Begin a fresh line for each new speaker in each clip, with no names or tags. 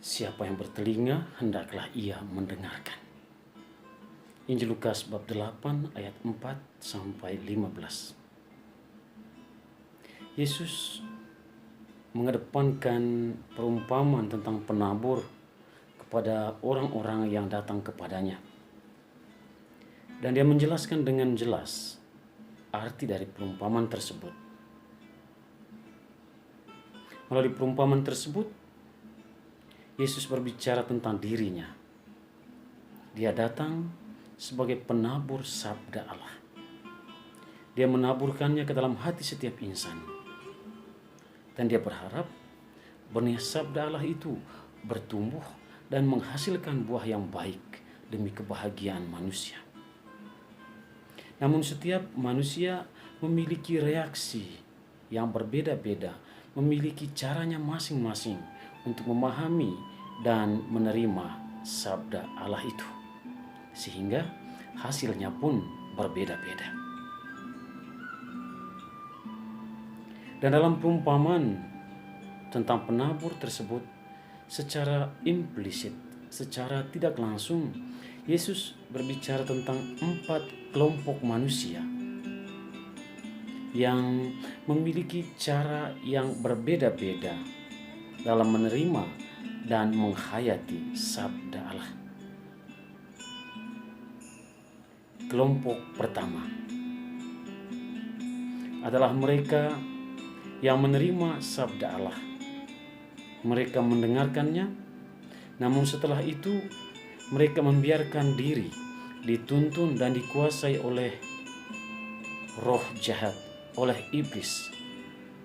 Siapa yang bertelinga, hendaklah ia mendengarkan. Injil Lukas bab 8 ayat 4 sampai 15. Yesus mengedepankan perumpamaan tentang penabur kepada orang-orang yang datang kepadanya. Dan dia menjelaskan dengan jelas arti dari perumpamaan tersebut. Melalui perumpamaan tersebut, Yesus berbicara tentang dirinya. Dia datang sebagai penabur sabda Allah. Dia menaburkannya ke dalam hati setiap insan. Dan dia berharap benih sabda Allah itu bertumbuh dan menghasilkan buah yang baik demi kebahagiaan manusia. Namun setiap manusia memiliki reaksi yang berbeda-beda, memiliki caranya masing-masing untuk memahami dan menerima sabda Allah itu, sehingga hasilnya pun berbeda-beda. Dan dalam perumpamaan tentang penabur tersebut, secara implisit, secara tidak langsung, Yesus berbicara tentang 4 kelompok manusia yang memiliki cara yang berbeda-beda dalam menerima dan menghayati sabda Allah. Kelompok pertama adalah mereka yang menerima sabda Allah. Mereka mendengarkannya, namun setelah itu mereka membiarkan diri dituntun dan dikuasai oleh roh jahat, oleh iblis,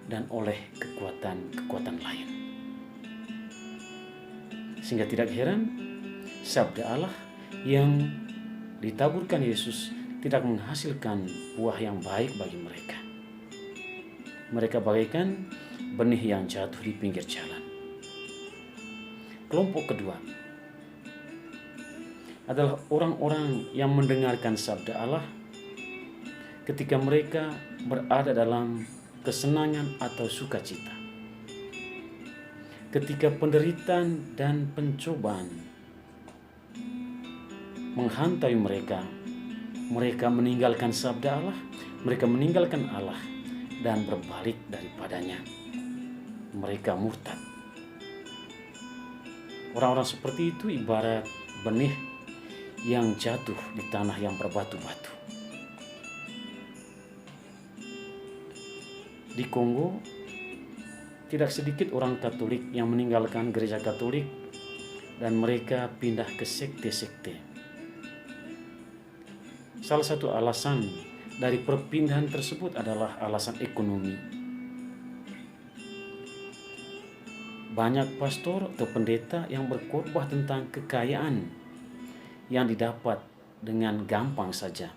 dan oleh kekuatan-kekuatan lain. Sehingga tidak heran sabda Allah yang ditaburkan Yesus tidak menghasilkan buah yang baik bagi mereka. Mereka bagaikan benih yang jatuh di pinggir jalan. Kelompok kedua adalah orang-orang yang mendengarkan sabda Allah ketika mereka berada dalam kesenangan atau sukacita. Ketika penderitaan dan pencobaan menghantai mereka, mereka meninggalkan sabda Allah, mereka meninggalkan Allah dan berbalik daripadanya. Mereka murtad. Orang-orang seperti itu ibarat benih yang jatuh di tanah yang berbatu-batu. Di Kongo, tidak sedikit orang Katolik yang meninggalkan gereja Katolik dan mereka pindah ke sekte-sekte. Salah satu alasan dari perpindahan tersebut adalah alasan ekonomi. Banyak pastor atau pendeta yang berkhotbah tentang kekayaan yang didapat dengan gampang saja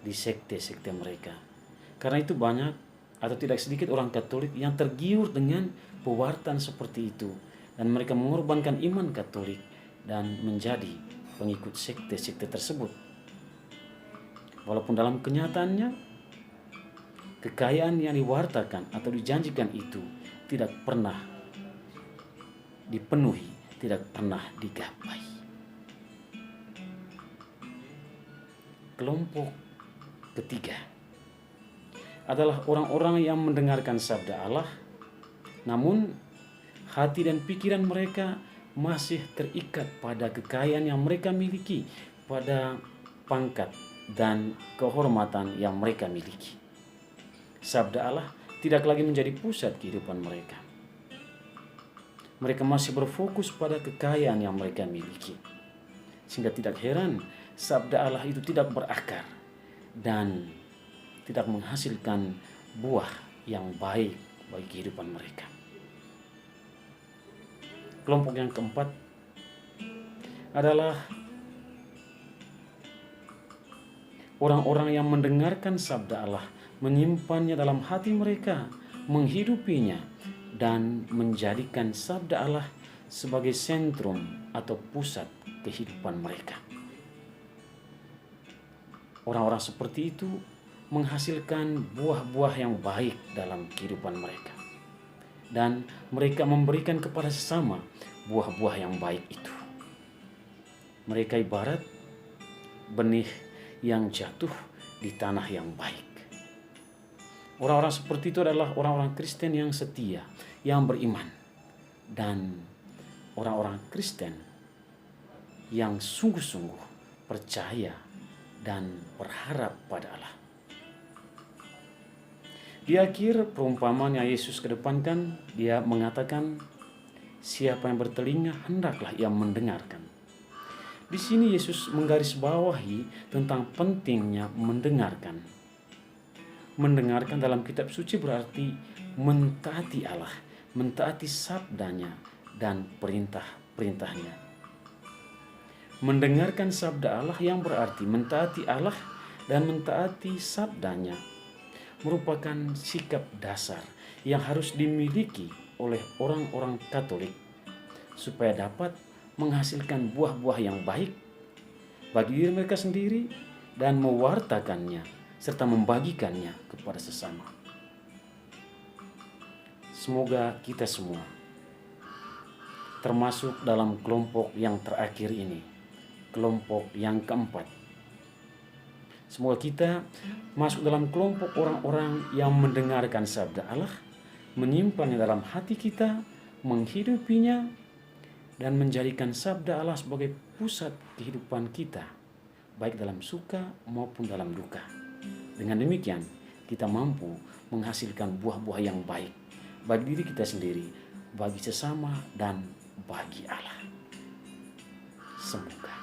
di sekte-sekte mereka. Karena itu banyak atau tidak sedikit orang Katolik yang tergiur dengan pewartaan seperti itu, dan mereka mengorbankan iman Katolik dan menjadi pengikut sekte-sekte tersebut. Walaupun dalam kenyataannya kekayaan yang diwartakan atau dijanjikan itu tidak pernah dipenuhi, tidak pernah digapai. Kelompok ketiga adalah orang-orang yang mendengarkan sabda Allah, namun hati dan pikiran mereka masih terikat pada kekayaan yang mereka miliki, pada pangkat dan kehormatan yang mereka miliki. Sabda Allah tidak lagi menjadi pusat kehidupan mereka. Mereka masih berfokus pada kekayaan yang mereka miliki. Sehingga tidak heran sabda Allah itu tidak berakar dan tidak menghasilkan buah yang baik bagi kehidupan mereka. Kelompok yang keempat adalah orang-orang yang mendengarkan sabda Allah, menyimpannya dalam hati mereka, menghidupinya, dan menjadikan sabda Allah sebagai sentrum atau pusat kehidupan mereka. Orang-orang seperti itu menghasilkan buah-buah yang baik dalam kehidupan mereka. Dan mereka memberikan kepada sesama buah-buah yang baik itu. Mereka ibarat benih yang jatuh di tanah yang baik. Orang-orang seperti itu adalah orang-orang Kristen yang setia, yang beriman, dan orang-orang Kristen yang sungguh-sungguh percaya dan berharap pada Allah. Di akhir perumpamaan yang Yesus kedepankan, dia mengatakan, siapa yang bertelinga hendaklah ia mendengarkan. Di sini Yesus menggarisbawahi tentang pentingnya mendengarkan. Mendengarkan dalam kitab suci berarti mentaati Allah, mentaati sabdanya dan perintah-perintahnya. Mendengarkan sabda Allah yang berarti mentaati Allah dan mentaati sabdanya merupakan sikap dasar yang harus dimiliki oleh orang-orang Katolik supaya dapat menghasilkan buah-buah yang baik bagi diri mereka sendiri dan mewartakannya serta membagikannya kepada sesama. Semoga kita semua termasuk dalam kelompok yang terakhir ini, kelompok yang keempat. Semoga kita masuk dalam kelompok orang-orang yang mendengarkan sabda Allah, menyimpannya dalam hati kita, menghidupinya, dan menjadikan sabda Allah sebagai pusat kehidupan kita, baik dalam suka maupun dalam duka. Dengan demikian, kita mampu menghasilkan buah-buah yang baik bagi diri kita sendiri, bagi sesama, dan bagi Allah. Semoga.